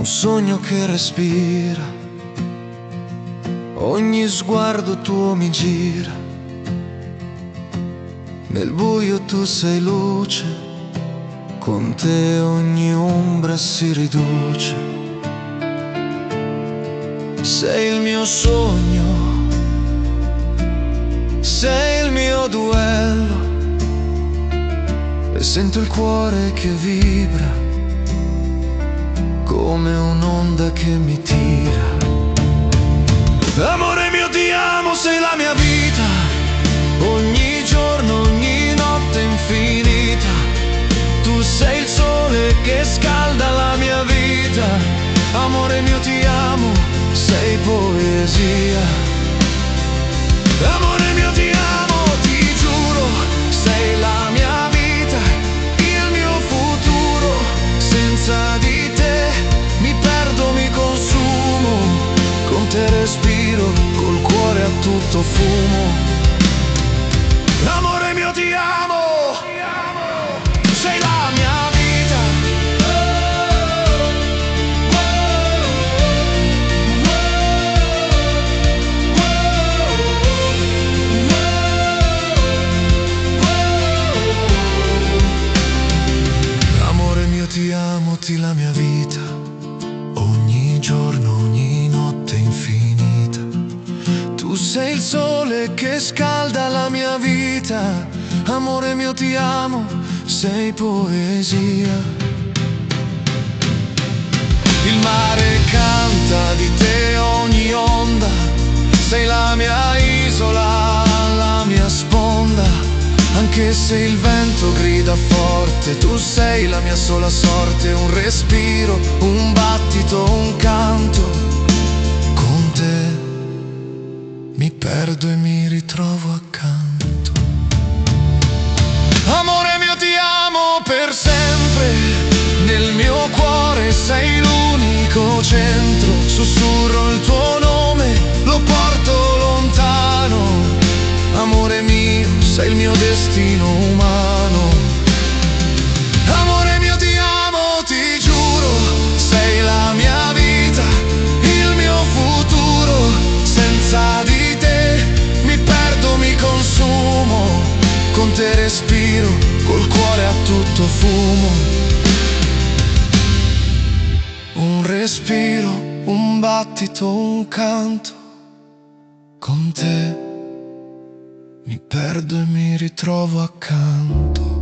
un sogno che respira, ogni sguardo tuo mi gira, nel buio tu sei luce, con te ogni ombra si riduce. Sei il mio sogno, sei il mio duello, e sento il cuore che vibra come un'onda che mi tira. Amore mio ti amo, sei la mia vita, ogni giorno, ogni notte infinita. Tu sei il sole che scalda la mia vita. Amore mio ti amo, sei poesia. Amore mio ti amo, ti giuro, sei la mia vita, il mio futuro. Senza di te mi perdo, mi consumo, con te respiro, col cuore a tutto fumo. Amore mio ti amo, sei la mia vita. Amore mio ti amo, ti la mia vita, ogni giorno, ogni notte infinita. Tu sei il sole che scalda la mia vita. Amore mio ti amo, sei poesia. Il mare canta di te ogni onda, sei la mia isola, la mia sponda. Anche se il vento grida forte, tu sei la mia sola sorte. Un respiro, un battito, un canto. Con te mi perdo e mi ritrovo accanto. Amore mio ti amo per sempre, nel mio cuore sei l'unico centro. Sussurro il tuo nome, lo porto lontano. Amore mio, sei il mio destino umano. Amore mio ti amo, ti giuro, sei la mia vita, il mio futuro. Senza di te mi perdo, mi consumo, con te respiro, col cuore a tutto fumo. Un respiro, un battito, un canto. Con te mi perdo e mi ritrovo accanto.